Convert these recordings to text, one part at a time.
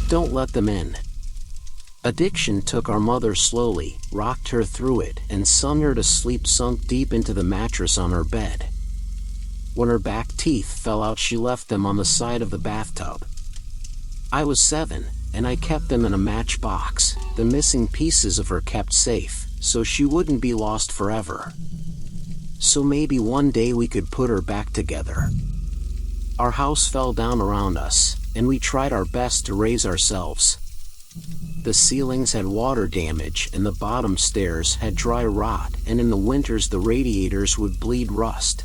Don't let them in. Addiction took our mother slowly, rocked her through it, and sung her to sleep sunk deep into the mattress on her bed. When her back teeth fell out, she left them on the side of the bathtub. I was 7, and I kept them in a matchbox, the missing pieces of her kept safe, so she wouldn't be lost forever. So maybe one day we could put her back together. Our house fell down around us, and we tried our best to raise ourselves. The ceilings had water damage and the bottom stairs had dry rot, and in the winters the radiators would bleed rust.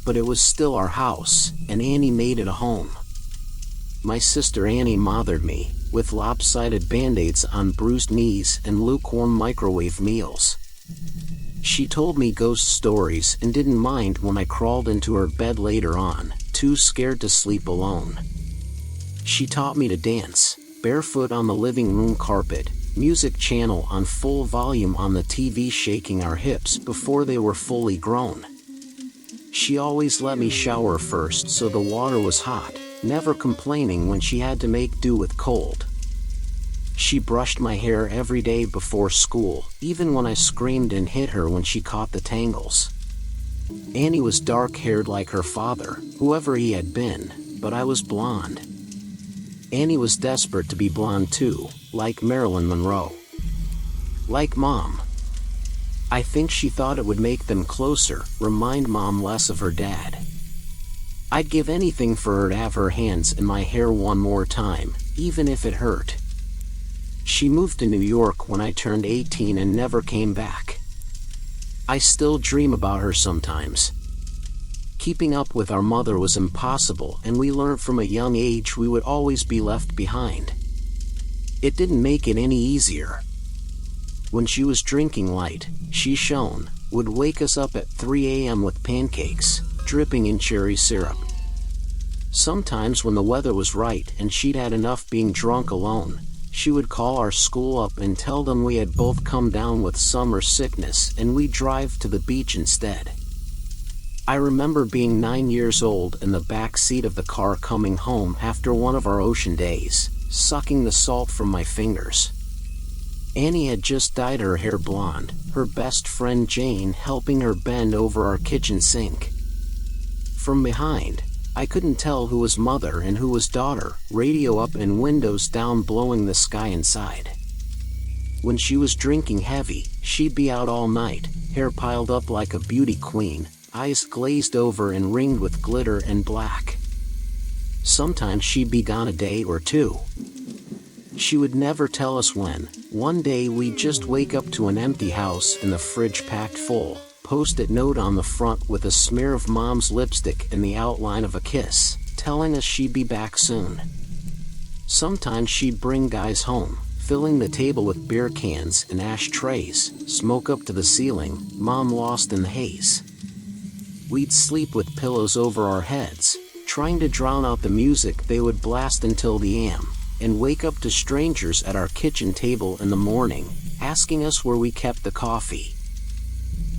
But it was still our house, and Annie made it a home. My sister Annie mothered me, with lopsided band-aids on bruised knees and lukewarm microwave meals. She told me ghost stories and didn't mind when I crawled into her bed later on, too scared to sleep alone. She taught me to dance, barefoot on the living room carpet, music channel on full volume on the TV, shaking our hips before they were fully grown. She always let me shower first so the water was hot, never complaining when she had to make do with cold. She brushed my hair every day before school, even when I screamed and hit her when she caught the tangles. Annie was dark-haired like her father, whoever he had been, but I was blonde. Annie was desperate to be blonde too, like Marilyn Monroe. Like Mom. I think she thought it would make them closer, remind Mom less of her dad. I'd give anything for her to have her hands in my hair one more time, even if it hurt. She moved to New York when I turned 18 and never came back. I still dream about her sometimes. Keeping up with our mother was impossible, and we learned from a young age we would always be left behind. It didn't make it any easier. When she was drinking light, she would wake us up at 3 a.m. with pancakes, dripping in cherry syrup. Sometimes when the weather was right and she'd had enough being drunk alone, she would call our school up and tell them we had both come down with summer sickness and we'd drive to the beach instead. I remember being 9 years old in the back seat of the car coming home after one of our ocean days, sucking the salt from my fingers. Annie had just dyed her hair blonde, her best friend Jane helping her bend over our kitchen sink. From behind, I couldn't tell who was mother and who was daughter, radio up and windows down blowing the sky inside. When she was drinking heavy, she'd be out all night, hair piled up like a beauty queen, eyes glazed over and ringed with glitter and black. Sometimes she'd be gone a day or two. She would never tell us when. One day we'd just wake up to an empty house and the fridge packed full, post-it note on the front with a smear of Mom's lipstick and the outline of a kiss, telling us she'd be back soon. Sometimes she'd bring guys home, filling the table with beer cans and ashtrays, smoke up to the ceiling, Mom lost in the haze. We'd sleep with pillows over our heads, trying to drown out the music they would blast until the AM, and wake up to strangers at our kitchen table in the morning, asking us where we kept the coffee.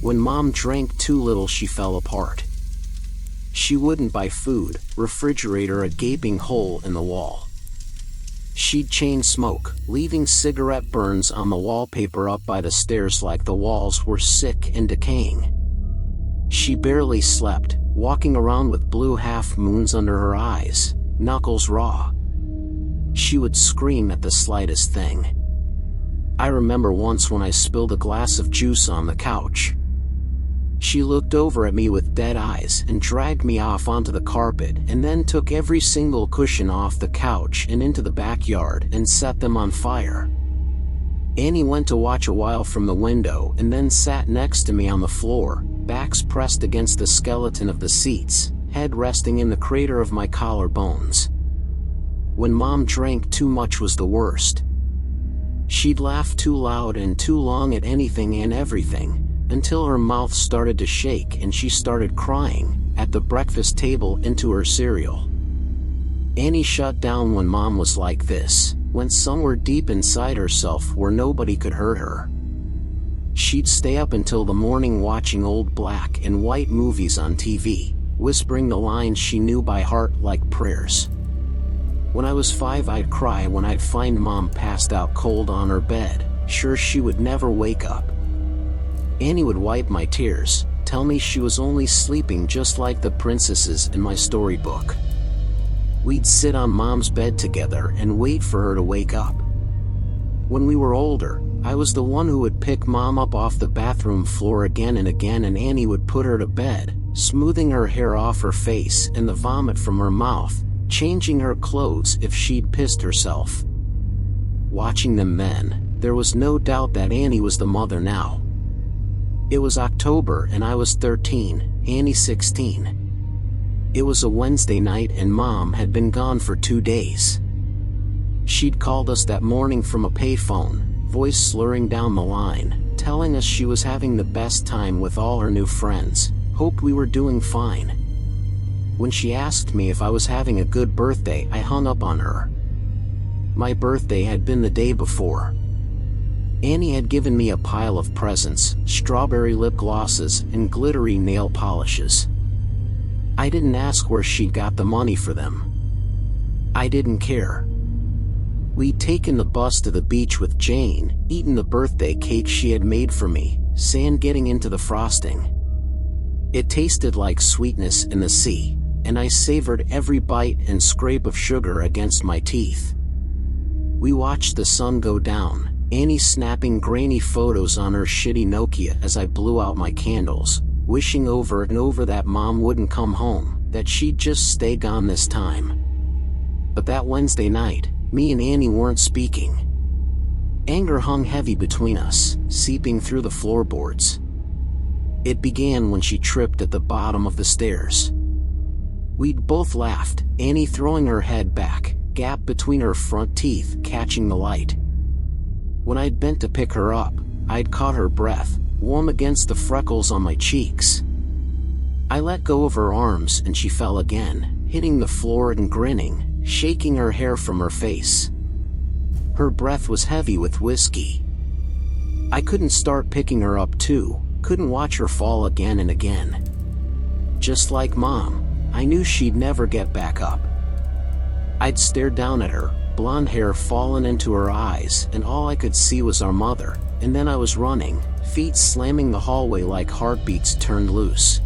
When Mom drank too little, she fell apart. She wouldn't buy food, refrigerator a gaping hole in the wall. She'd chain smoke, leaving cigarette burns on the wallpaper up by the stairs like the walls were sick and decaying. She barely slept, walking around with blue half-moons under her eyes, knuckles raw. She would scream at the slightest thing. I remember once when I spilled a glass of juice on the couch. She looked over at me with dead eyes and dragged me off onto the carpet and then took every single cushion off the couch and into the backyard and set them on fire. Annie went to watch a while from the window and then sat next to me on the floor, backs pressed against the skeleton of the seats, head resting in the crater of my collarbones. When Mom drank too much was the worst. She'd laugh too loud and too long at anything and everything, until her mouth started to shake and she started crying, at the breakfast table into her cereal. Annie shut down when Mom was like this, went somewhere deep inside herself where nobody could hurt her. She'd stay up until the morning watching old black and white movies on TV, whispering the lines she knew by heart like prayers. When I was 5, I'd cry when I'd find Mom passed out cold on her bed, sure she would never wake up. Annie would wipe my tears, tell me she was only sleeping just like the princesses in my storybook. We'd sit on Mom's bed together and wait for her to wake up. When we were older, I was the one who would pick Mom up off the bathroom floor again and again, and Annie would put her to bed, smoothing her hair off her face and the vomit from her mouth, changing her clothes if she'd pissed herself. Watching them then, there was no doubt that Annie was the mother now. It was October and I was 13, Annie 16. It was a Wednesday night and Mom had been gone for 2 days. She'd called us that morning from a payphone, voice slurring down the line, telling us she was having the best time with all her new friends, hoped we were doing fine. When she asked me if I was having a good birthday, I hung up on her. My birthday had been the day before. Annie had given me a pile of presents, strawberry lip glosses and glittery nail polishes. I didn't ask where she'd got the money for them. I didn't care. We'd taken the bus to the beach with Jane, eaten the birthday cake she had made for me, sand getting into the frosting. It tasted like sweetness in the sea, and I savored every bite and scrape of sugar against my teeth. We watched the sun go down, Annie snapping grainy photos on her shitty Nokia as I blew out my candles, wishing over and over that Mom wouldn't come home, that she'd just stay gone this time. But that Wednesday night, me and Annie weren't speaking. Anger hung heavy between us, seeping through the floorboards. It began when she tripped at the bottom of the stairs. We'd both laughed, Annie throwing her head back, gap between her front teeth catching the light. When I'd bent to pick her up, I'd caught her breath, warm against the freckles on my cheeks. I let go of her arms and she fell again, hitting the floor and grinning, shaking her hair from her face. Her breath was heavy with whiskey. I couldn't start picking her up too, couldn't watch her fall again and again. Just like Mom, I knew she'd never get back up. I'd stared down at her, blonde hair fallen into her eyes, and all I could see was our mother, and then I was running, feet slamming the hallway like heartbeats turned loose.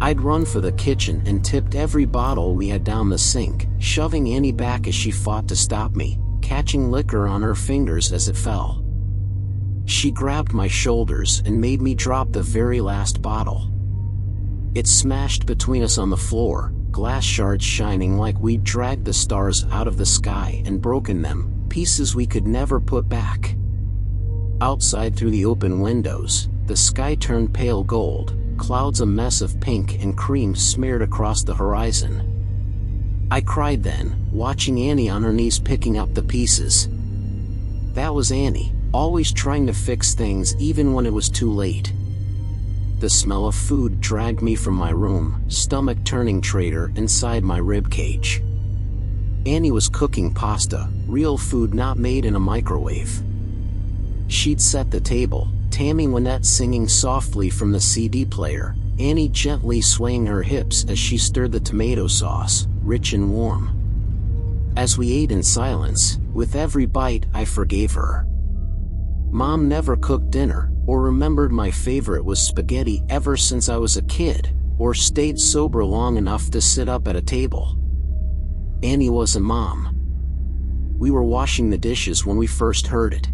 I'd run for the kitchen and tipped every bottle we had down the sink, shoving Annie back as she fought to stop me, catching liquor on her fingers as it fell. She grabbed my shoulders and made me drop the very last bottle. It smashed between us on the floor, glass shards shining like we'd dragged the stars out of the sky and broken them, pieces we could never put back. Outside through the open windows, the sky turned pale gold, clouds a mess of pink and cream smeared across the horizon. I cried then, watching Annie on her knees picking up the pieces. That was Annie, always trying to fix things even when it was too late. The smell of food dragged me from my room, stomach turning traitor inside my ribcage. Annie was cooking pasta, real food not made in a microwave. She'd set the table, Tammy Wynette singing softly from the CD player, Annie gently swaying her hips as she stirred the tomato sauce, rich and warm. As we ate in silence, with every bite I forgave her. Mom never cooked dinner, or remembered my favorite was spaghetti ever since I was a kid, or stayed sober long enough to sit up at a table. Annie was a mom. We were washing the dishes when we first heard it.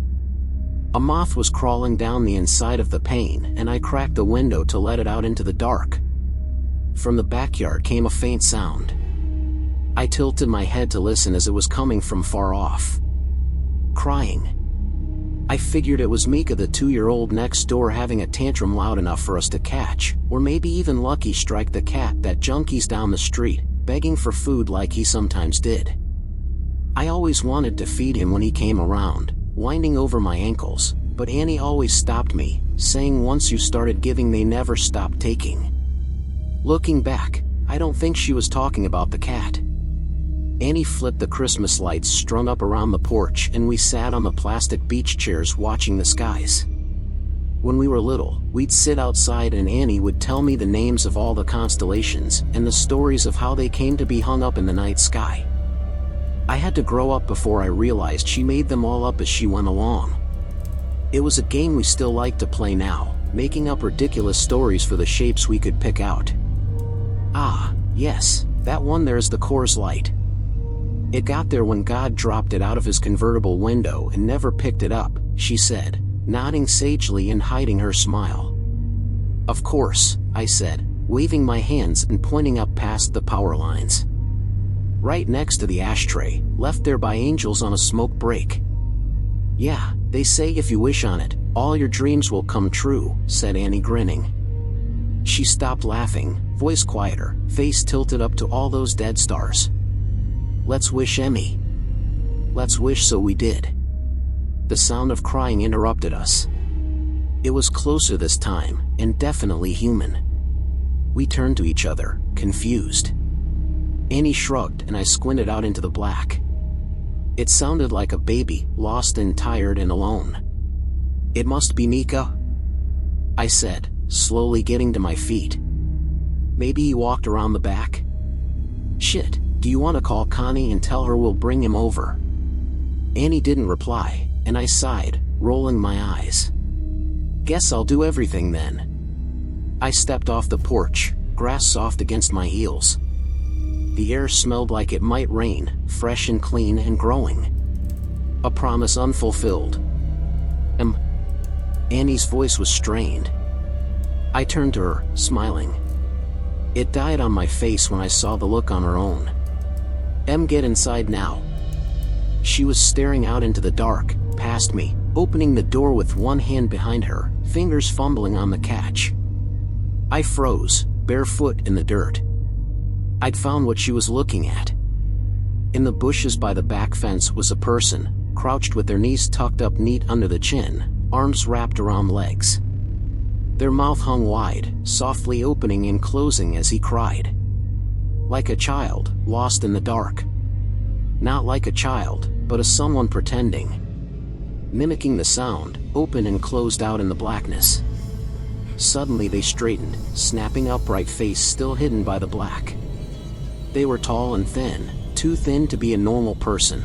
A moth was crawling down the inside of the pane, and I cracked the window to let it out into the dark. From the backyard came a faint sound. I tilted my head to listen as it was coming from far off. Crying. I figured it was Mika, the 2-year-old next door, having a tantrum loud enough for us to catch, or maybe even Lucky Strike, the cat that junkies down the street, begging for food like he sometimes did. I always wanted to feed him when he came around, winding over my ankles, but Annie always stopped me, saying once you started giving they never stopped taking. Looking back, I don't think she was talking about the cat. Annie flipped the Christmas lights strung up around the porch and we sat on the plastic beach chairs watching the skies. When we were little, we'd sit outside and Annie would tell me the names of all the constellations and the stories of how they came to be hung up in the night sky. I had to grow up before I realized she made them all up as she went along. It was a game we still like to play now, making up ridiculous stories for the shapes we could pick out. Ah, yes, that one there's the Coors Light. It got there when God dropped it out of his convertible window and never picked it up, she said, nodding sagely and hiding her smile. Of course, I said, waving my hands and pointing up past the power lines. Right next to the ashtray, left there by angels on a smoke break. Yeah, they say if you wish on it, all your dreams will come true, said Annie, grinning. She stopped laughing, voice quieter, face tilted up to all those dead stars. Let's wish, Emmy. Let's wish. So we did. The sound of crying interrupted us. It was closer this time, and definitely human. We turned to each other, confused. Annie shrugged and I squinted out into the black. It sounded like a baby, lost and tired and alone. It must be Nika, I said, slowly getting to my feet. Maybe he walked around the back? Shit, do you want to call Connie and tell her we'll bring him over? Annie didn't reply, and I sighed, rolling my eyes. Guess I'll do everything then. I stepped off the porch, grass soft against my heels. The air smelled like it might rain, fresh and clean and growing. A promise unfulfilled. Annie's voice was strained. I turned to her, smiling. It died on my face when I saw the look on her own. Get inside now. She was staring out into the dark, past me, opening the door with one hand behind her, fingers fumbling on the catch. I froze, barefoot in the dirt. I'd found what she was looking at. In the bushes by the back fence was a person, crouched with their knees tucked up neat under the chin, arms wrapped around legs. Their mouth hung wide, softly opening and closing as he cried. Like a child, lost in the dark. Not like a child, but a someone pretending. Mimicking the sound, open and closed out in the blackness. Suddenly they straightened, snapping upright, face still hidden by the black. They were tall and thin, too thin to be a normal person.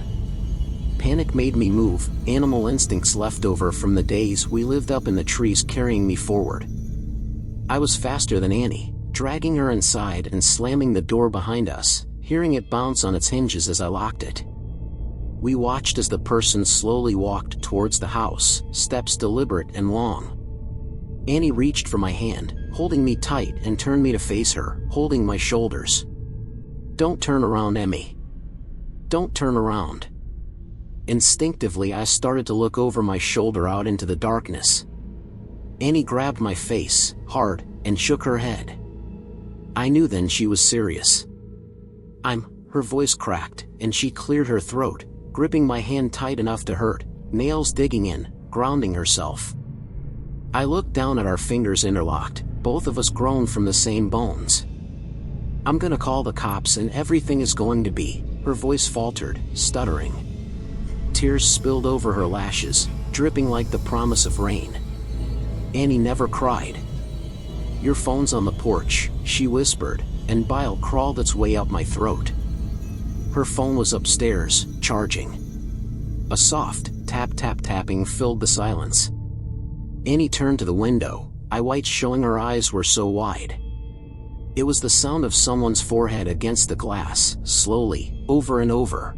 Panic made me move, animal instincts left over from the days we lived up in the trees carrying me forward. I was faster than Annie, dragging her inside and slamming the door behind us, hearing it bounce on its hinges as I locked it. We watched as the person slowly walked towards the house, steps deliberate and long. Annie reached for my hand, holding me tight, and turned me to face her, holding my shoulders. Don't turn around, Emmy. Don't turn around. Instinctively I started to look over my shoulder out into the darkness. Annie grabbed my face, hard, and shook her head. I knew then she was serious. Her voice cracked, and she cleared her throat, gripping my hand tight enough to hurt, nails digging in, grounding herself. I looked down at our fingers interlocked, both of us grown from the same bones. I'm gonna call the cops and everything is going to be, her voice faltered, stuttering. Tears spilled over her lashes, dripping like the promise of rain. Annie never cried. Your phone's on the porch, she whispered, and bile crawled its way up my throat. Her phone was upstairs, charging. A soft, tapping filled the silence. Annie turned to the window, eye white showing her eyes were so wide. It was the sound of someone's forehead against the glass, slowly, over and over.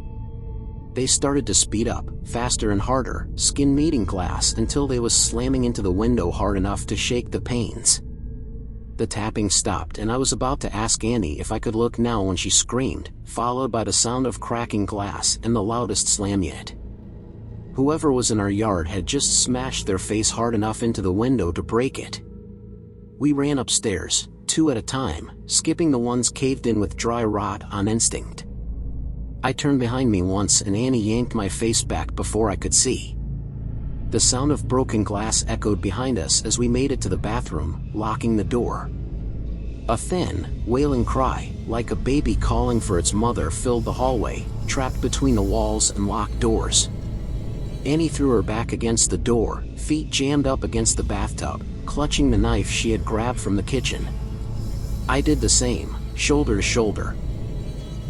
They started to speed up, faster and harder, skin meeting glass until they was slamming into the window hard enough to shake the panes. The tapping stopped and I was about to ask Annie if I could look now when she screamed, followed by the sound of cracking glass and the loudest slam yet. Whoever was in our yard had just smashed their face hard enough into the window to break it. We ran upstairs, two at a time, skipping the ones caved in with dry rot on instinct. I turned behind me once and Annie yanked my face back before I could see. The sound of broken glass echoed behind us as we made it to the bathroom, locking the door. A thin, wailing cry, like a baby calling for its mother, filled the hallway, trapped between the walls and locked doors. Annie threw her back against the door, feet jammed up against the bathtub, clutching the knife she had grabbed from the kitchen. I did the same, shoulder to shoulder.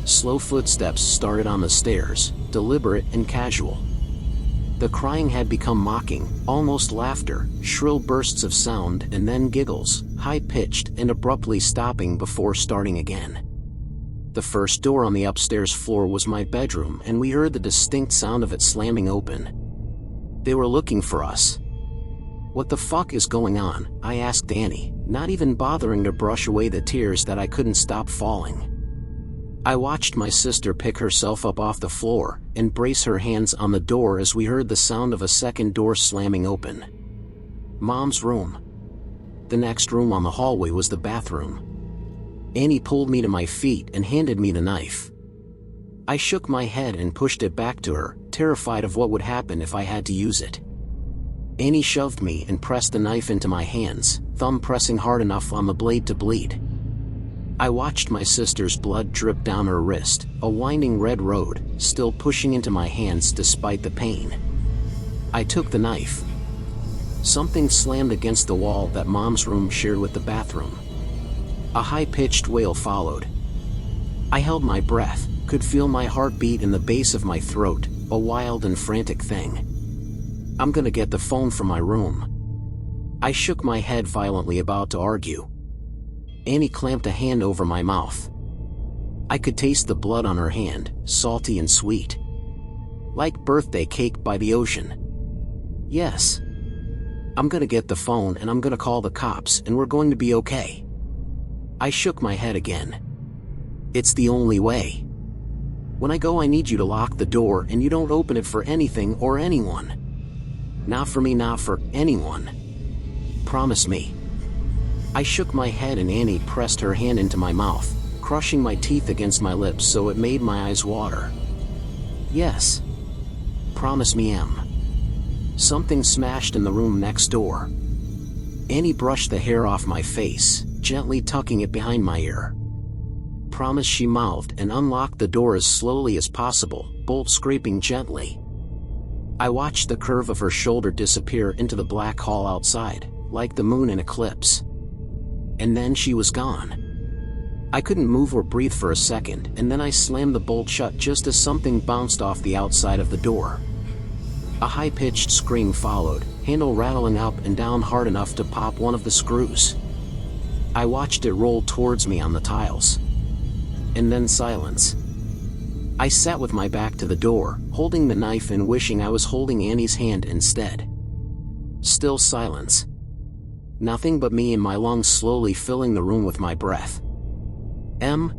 Slow footsteps started on the stairs, deliberate and casual. The crying had become mocking, almost laughter, shrill bursts of sound and then giggles, high-pitched and abruptly stopping before starting again. The first door on the upstairs floor was my bedroom, and we heard the distinct sound of it slamming open. They were looking for us. "What the fuck is going on?" I asked Annie, not even bothering to brush away the tears that I couldn't stop falling. I watched my sister pick herself up off the floor and brace her hands on the door as we heard the sound of a second door slamming open. Mom's room. The next room on the hallway was the bathroom. Annie pulled me to my feet and handed me the knife. I shook my head and pushed it back to her, terrified of what would happen if I had to use it. Annie shoved me and pressed the knife into my hands, thumb pressing hard enough on the blade to bleed. I watched my sister's blood drip down her wrist, a winding red road, still pushing into my hands despite the pain. I took the knife. Something slammed against the wall that Mom's room shared with the bathroom. A high-pitched wail followed. I held my breath, could feel my heart beat in the base of my throat, a wild and frantic thing. "I'm gonna get the phone from my room." I shook my head violently, about to argue. Annie clamped a hand over my mouth. I could taste the blood on her hand, salty and sweet. Like birthday cake by the ocean. "Yes. I'm gonna get the phone and I'm gonna call the cops and we're going to be okay." I shook my head again. "It's the only way. When I go, I need you to lock the door and you don't open it for anything or anyone. Not for me, not for anyone. Promise me." I shook my head and Annie pressed her hand into my mouth, crushing my teeth against my lips so it made my eyes water. "Yes. Promise me, Em." Something smashed in the room next door. Annie brushed the hair off my face, gently tucking it behind my ear. "Promise," she mouthed, and unlocked the door as slowly as possible, bolt scraping gently. I watched the curve of her shoulder disappear into the black hall outside, like the moon in eclipse. And then she was gone. I couldn't move or breathe for a second, and then I slammed the bolt shut just as something bounced off the outside of the door. A high-pitched scream followed, handle rattling up and down hard enough to pop one of the screws. I watched it roll towards me on the tiles. And then silence. I sat with my back to the door, holding the knife and wishing I was holding Annie's hand instead. Still silence. Nothing but me and my lungs slowly filling the room with my breath. "Em?"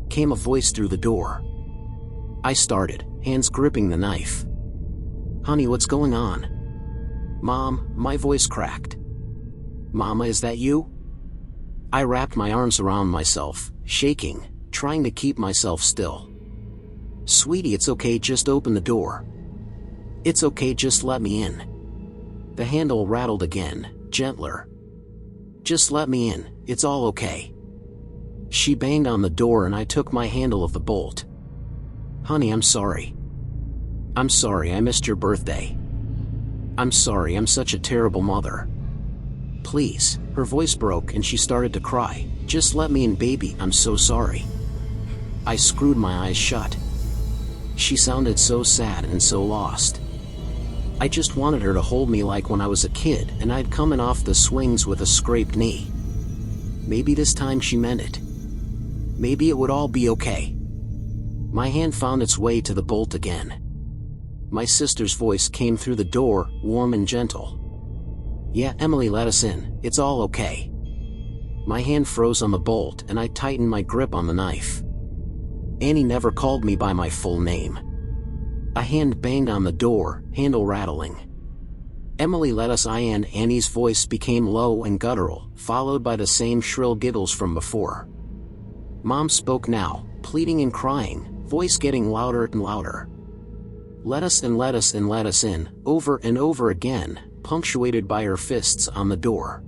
came a voice through the door. I started, hands gripping the knife. "Honey, what's going on?" "Mom," my voice cracked. "Mama, is that you?" I wrapped my arms around myself, shaking, trying to keep myself still. "Sweetie, it's okay, just open the door." "It's okay, just let me in." The handle rattled again, gentler. "Just let me in, it's all okay." She banged on the door and I took my handle of the bolt. "Honey, I'm sorry. I'm sorry I missed your birthday. I'm sorry, I'm such a terrible mother. Please." Her voice broke and she started to cry. "Just let me in, baby, I'm so sorry." I screwed my eyes shut. She sounded so sad and so lost. I just wanted her to hold me like when I was a kid and I'd coming off the swings with a scraped knee. Maybe this time she meant it. Maybe it would all be okay. My hand found its way to the bolt again. My sister's voice came through the door, warm and gentle. "Yeah, Emily, let us in, it's all okay." My hand froze on the bolt and I tightened my grip on the knife. Annie never called me by my full name. A hand banged on the door, handle rattling. "Emily, let us in." Annie's voice became low and guttural, followed by the same shrill giggles from before. Mom spoke now, pleading and crying, voice getting louder and louder. "Let us in, let us in, let us in," over and over again, punctuated by her fists on the door.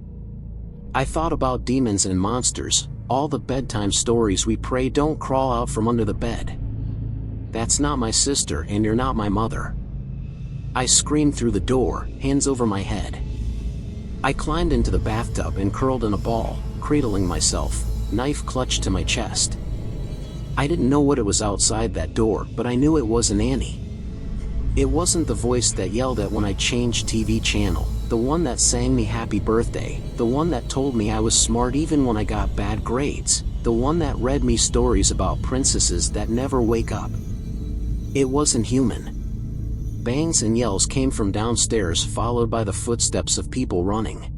I thought about demons and monsters, all the bedtime stories we pray don't crawl out from under the bed. That's not my sister and you're not my mother. I screamed through the door, hands over my head. I climbed into the bathtub and curled in a ball, cradling myself, knife clutched to my chest. I didn't know what it was outside that door, but I knew it wasn't Annie. It wasn't the voice that yelled at when I changed TV channel, the one that sang me happy birthday, the one that told me I was smart even when I got bad grades, the one that read me stories about princesses that never wake up. It wasn't human. Bangs and yells came from downstairs, followed by the footsteps of people running.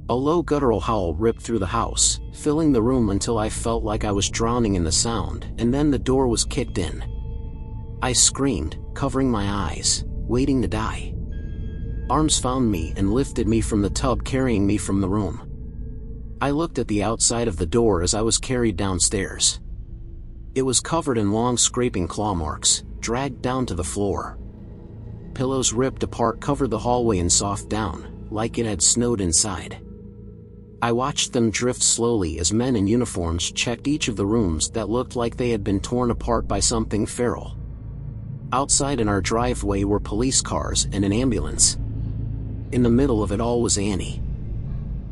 A low guttural howl ripped through the house, filling the room until I felt like I was drowning in the sound, and then the door was kicked in. I screamed, covering my eyes, waiting to die. Arms found me and lifted me from the tub, carrying me from the room. I looked at the outside of the door as I was carried downstairs. It was covered in long scraping claw marks, dragged down to the floor. Pillows ripped apart covered the hallway in soft down, like it had snowed inside. I watched them drift slowly as men in uniforms checked each of the rooms that looked like they had been torn apart by something feral. Outside in our driveway were police cars and an ambulance. In the middle of it all was Annie.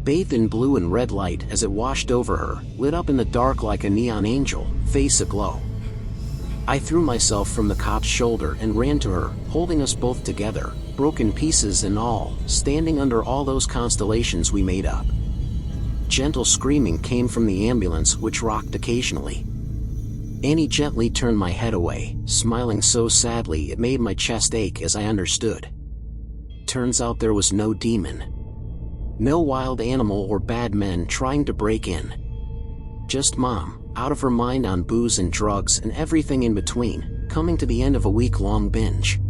Bathed in blue and red light as it washed over her, lit up in the dark like a neon angel, face aglow. I threw myself from the cop's shoulder and ran to her, holding us both together, broken pieces and all, standing under all those constellations we made up. Gentle screaming came from the ambulance, which rocked occasionally. Annie gently turned my head away, smiling so sadly it made my chest ache as I understood. Turns out there was no demon. No wild animal or bad men trying to break in. Just Mom, out of her mind on booze and drugs and everything in between, coming to the end of a week-long binge.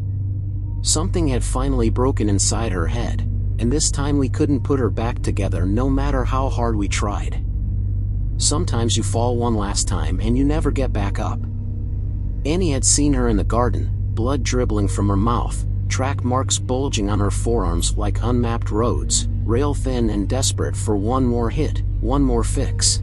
Something had finally broken inside her head, and this time we couldn't put her back together no matter how hard we tried. Sometimes you fall one last time and you never get back up. Annie had seen her in the garden, blood dribbling from her mouth, track marks bulging on her forearms like unmapped roads, rail thin and desperate for one more hit, one more fix.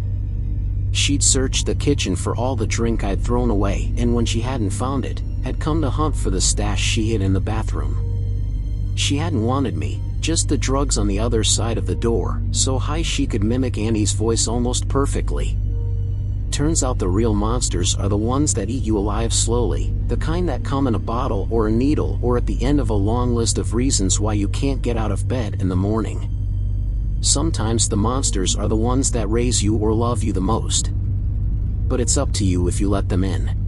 She'd searched the kitchen for all the drink I'd thrown away, and when she hadn't found it, had come to hunt for the stash she hid in the bathroom. She hadn't wanted me, just the drugs on the other side of the door, so high she could mimic Annie's voice almost perfectly. Turns out the real monsters are the ones that eat you alive slowly, the kind that come in a bottle or a needle or at the end of a long list of reasons why you can't get out of bed in the morning. Sometimes the monsters are the ones that raise you or love you the most. But it's up to you if you let them in.